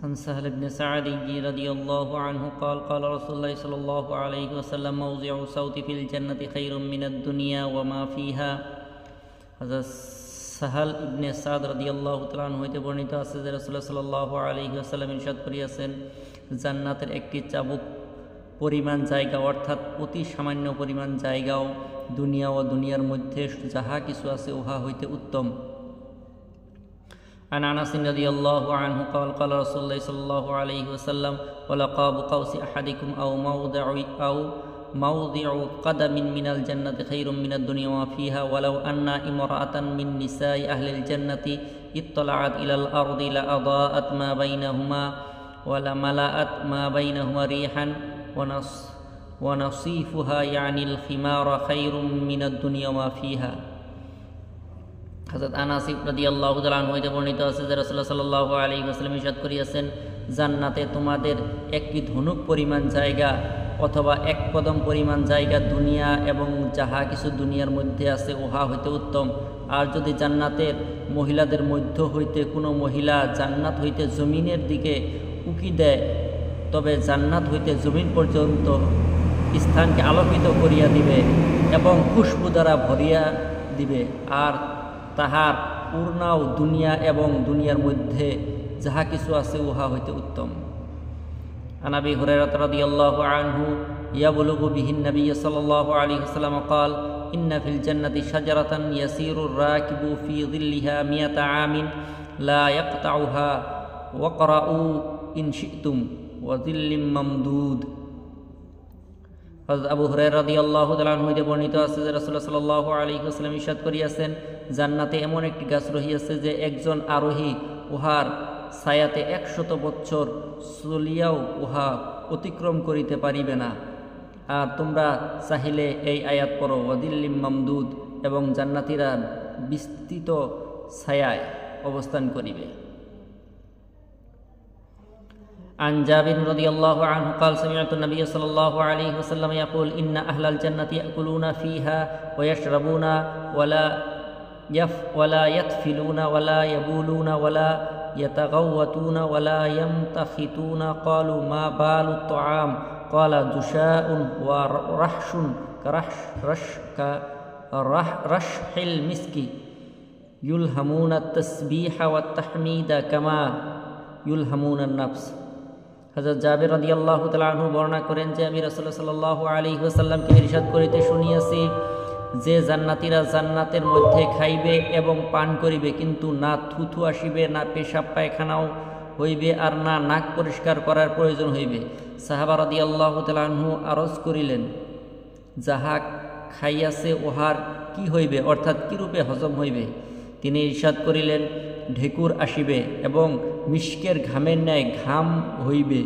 عن سهل بن سعد رضي الله عنه قال قال رسول الله صلى الله عليه وسلم موضع صوت في الجنة خير من الدنيا وما فيها هذا সাহাল ইবনে সাদ রাদিয়াল্লাহু তাআলা আনহু হইতে বর্ণিত আছে যে রাসূলুল্লাহ সাল্লাল্লাহু আলাইহি ওয়াসাল্লাম ইরশাদ করিয়াছেন, জান্নাতের একটি চাবুক পরিমাণ জায়গা অর্থাৎ অতি সামান্য পরিমাণ জায়গাও দুনিয়া ও দুনিয়ার মধ্যে যাহা কিছু আছে উহা হইতে উত্তম। عن أنس رضي الله عنه قال قال رسول الله صلى الله عليه وسلم ولقاب قوس أحدكم أو موضع قدم من الجنة خير من الدنيا وما فيها ولو أن امرأة من نساء أهل الجنة اطلعت إلى الأرض لأضاءت ما بينهما ولملأت ما بينهما ريحا ونصيفها يعني الخمار خير من الدنيا وما فيها। হযরত আনাস রাদিয়াল্লাহু তাআলা আনহু হইতে বর্ণিত আছে যে রাসূলুল্লাহ সাল্লাল্লাহু আলাইহি ওয়াসাল্লাম ইরশাদ করিয়াছেন, জান্নাতে তোমাদের একটি ধনুক পরিমাণ জায়গা অথবা এক কদম পরিমাণ জায়গা দুনিয়া এবং যাহা কিছু দুনিয়ার মধ্যে আছে উহা হইতে উত্তম। আর যদি জান্নাতের মহিলাদের মধ্য হইতে কোনো মহিলা জান্নাত হইতে জমিনের দিকে উকি দেয়, তবে জান্নাত হইতে জমিন পর্যন্ত স্থানকে আলোকিত করিয়া দিবে এবং খুশবু দ্বারা ভরিয়া দিবে, আর তাহার পূর্ণাও দুনিয়া এবং দুনিয়ার মধ্যে যাহা কিছু আছে উহা হইতে উত্তম। عن أبي هريرة رضي الله عنه يبلغ به النبي صلى الله عليه وسلم قال إن في الجنة شجرة يسير الراكب في ظلها 100 عام لا يقطعها واقرؤوا إن شئتم وظل ممدود। হযরত আবু হুরায়রা রাদিয়াল্লাহু তাআলা আনহু হইতে বর্ণিত আছে যে রাসূলুল্লাহ সাল্লাল্লাহু আলাইহি ওয়াসাল্লাম ইরশাদ করিয়াছেন, জান্নাতে এমন একটি গাছ রহিয়াছে যে একজন আরোহী উহার ছায়াতে 100 বছর চলিয়াও উহা অতিক্রম করিতে পারিবে না। আর তোমরা চাহিলে এই আয়াত পড়ো, ওয়াদিল্লিম মামদুদ, এবং জান্নাতীরা বিস্তৃত ছায়ায় অবস্থান করিবে। عن جابر رضي الله عنه قال سمعت النبي صلى الله عليه وسلم يقول إن أهل الجنة يأكلون فيها ويشربون ولا يتفلون ولا يبولون ولا يتغوتون ولا يمتخطون قالوا ما بال الطعام قال جشاء ورحش كرشح المسك يلهمون التسبيح والتحميد كما يلهمون النفس। হযরত জাবের রাদিয়াল্লাহু তাআলা আনহু বর্ণনা করেন যে আমি রাসূলুল্লাহ সাল্লাল্লাহু আলাইহি ওয়াসাল্লামকে ইরশাদ করিতে শুনিয়াছি যে জান্নাতীরা জান্নাতের মধ্যে খাইবে এবং পান করিবে, কিন্তু না থুথু আসিবে, না পেশাব পায়খানাও হইবে, আর না নাক পরিষ্কার করার প্রয়োজন হইবে। সাহাবা রাদিয়াল্লাহু তাআলা আনহু আরজ করিলেন, যাহা খাইয়াছে উহার কি হইবে, অর্থাৎ কিরূপে হজম হইবে? তিনি ইরশাদ করিলেন, ঢেকুর আসিবে এবং মিশকের ঘামের ন্যায় ঘাম হইবে,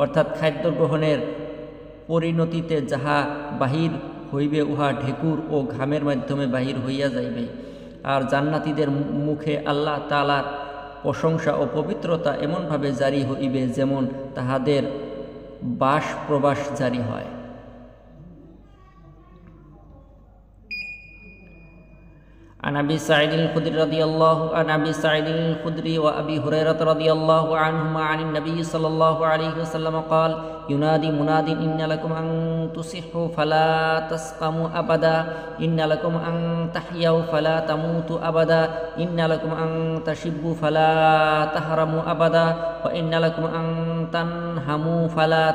অর্থাৎ খাদ্য গ্রহণের পরিণতিতে যাহা বাহির হইবে উহা ঢেকুর ও ঘামের মাধ্যমে বাহির হইয়া যাইবে। আর জান্নাতীদের মুখে আল্লাহ তাআলার প্রশংসা ও পবিত্রতা এমনভাবে জারি হইবে যেমন তাহাদের বাস প্রবাস জারি হয়। عن أبي سعيد الخدري وأبي هريرة رضي الله عنهما عن النبي صلى الله عليه وسلم قال ينادي مناد إن لكم أن تصحوا فلا تسقموا أبدا إن لكم أن تحيوا فلا تموتوا أبدا إن لكم أن تشبوا فلا تهرموا أبدا وإن لكم أن تنهموا فلا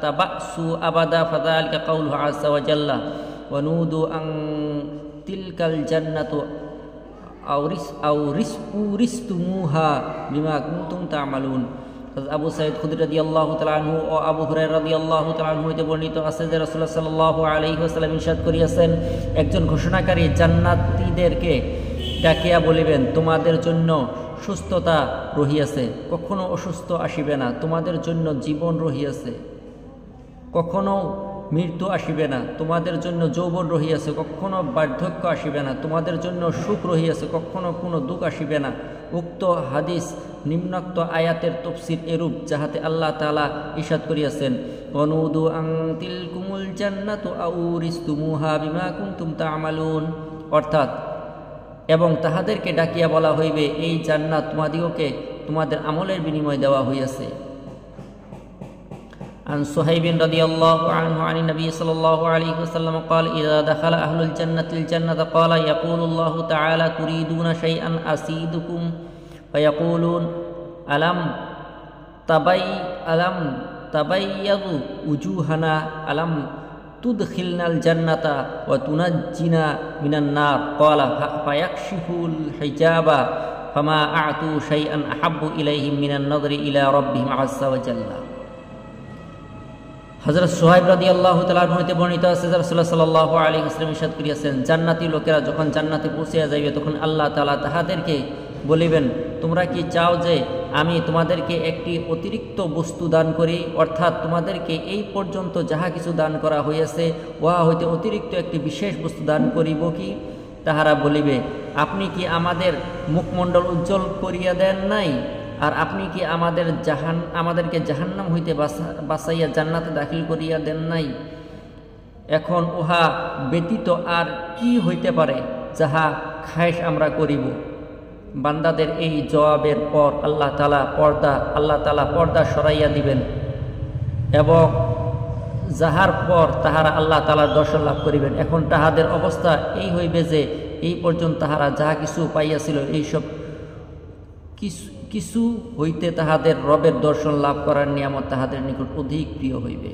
تبأسوا أبدا فذلك قوله عز وجل ونودوا أن তিলকাল জান্নাতু আউরিসতুমুহা বিমা কুনতুম তা'মালুন। আবু সাঈদ খুদরী রাদিয়াল্লাহু তাআলা আনহু ও আবু হুরায়রা রাদিয়াল্লাহু তাআলা আনহু হতে বর্ণিত আছে যে রাসূলুল্লাহ সাল্লাল্লাহু আলাইহি ওয়াসাল্লাম ইরশাদ করিয়াছেন, একজন ঘোষণাকারী জান্নাতীদেরকে ডাকিয়া বলিবেন, তোমাদের জন্য সুস্থতা রহিয়াছে, কখনো অসুস্থ আসিবে না, তোমাদের জন্য জীবন রহিয়াছে, কখনো মৃত্যু আসিবে না, তোমাদের জন্য যৌবন রহিয়াছে, কখনো বার্ধক্য আসিবে না, তোমাদের জন্য সুখ রহিয়াছে, কখনো কোনো দুঃখ আসিবে না। উক্ত হাদিস নিম্নোক্ত আয়াতের তাফসীর এরূপ, যাহাতে আল্লাহ তাআলা ইরশাদ করিয়াছেন, ওয়ানুদু আন তিলকুমুল জান্নাতু আউরিসতুমুহা বিমা কুনতুম তা'মালুন, অর্থাৎ এবং তাহাদেরকে ডাকিয়া বলা হইবে, এই জান্নাত তোমাদিগকে তোমাদের আমলের বিনিময় দেওয়া হইয়াছে। عن صهيب رضي الله عنه عن النبي صلى الله عليه وسلم قال إذا دخل أهل الجنة الجنة قال يقول الله تعالى تريدون شيئا أزيدكم فيقولون ألم تبيض وجوهنا ألم تدخلنا الجنة وتنجنا من النار قال فيكشف الحجاب فما أعطوا شيئا أحب إليهم من النظر إلى ربهم عز وجل। হযরত সুহাইব রাদিয়াল্লাহু তাআলা হইতে বর্ণিত আছে যে রাসূলুল্লাহ সাল্লাল্লাহু আলাইহি ওয়াসাল্লাম ইরশাদ করিয়াছেন, জান্নাতি লোকেরা যখন জান্নাতে পৌঁছিয়া যাইবে তখন আল্লাহ তাআলা তাহাদেরকে বলিবেন, তোমরা কি চাও যে আমি তোমাদেরকে একটি অতিরিক্ত বস্তু দান করি, অর্থাৎ তোমাদেরকে এই পর্যন্ত যাহা কিছু দান করা হইয়াছে উহা হইতে অতিরিক্ত একটি বিশেষ বস্তু দান করিব কি? তাহারা বলিবে, আপনি কি আমাদের মুখমণ্ডল উজ্জ্বল করিয়া দেন নাই? আর আপনি কি আমাদেরকে জাহান্নাম হইতে বাঁচাইয়া জান্নাতে দাখিল করিয়া দেন নাই? এখন উহা ব্যতীত আর কি হইতে পারে যাহা খায়েশ আমরা করিব? বান্দাদের এই জবাবের পর আল্লাহ তাআলা পর্দা সরাইয়া দিবেন এবং যাহার পর তাহারা আল্লাহ তাআলার দর্শন লাভ করিবেন। এখন তাহাদের অবস্থা এই হইবে যে এই পর্যন্ত তাহারা যাহা কিছু পাইয়াছিল এইসব কিছু হইতে তাহাদের রবের দর্শন লাভ করার নিয়ামত তাহাদের নিকট অধিক প্রিয় হইবে।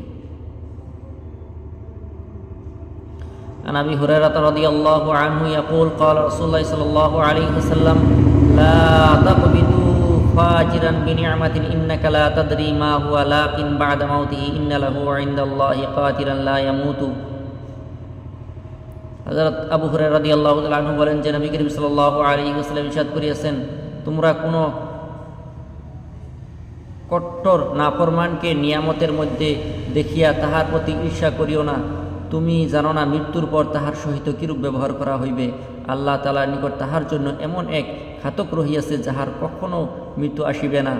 عن أبي هريرة رضي الله عنه يقول قال رسول الله صلى الله عليه وسلم لا تقبضوا فاجرا بنعمة إنك لا تدري ما هو لاقٍ بعد موته إن له عند الله قاتلا لا يموت। হযরত আবু হুরায়রা রাদিয়াল্লাহু তাআলা আনহু বলেন যে নবী করিম সাল্লাল্লাহু আলাইহি ওয়াসাল্লাম ইরশাদ করিয়াছেন, তোমরা কোনো কট্টর নাফরমানকে নিয়ামতের মধ্যে দেখিয়া তাহার প্রতি ঈর্ষা করিও না। তুমি জানো না মৃত্যুর পর তাহার সহিত কিরূপ ব্যবহার করা হইবে। আল্লাহ তাআলার নিকট তাহার জন্য এমন এক ঘাতক রহিয়াছে যাহার কখনো মৃত্যু আসিবে না।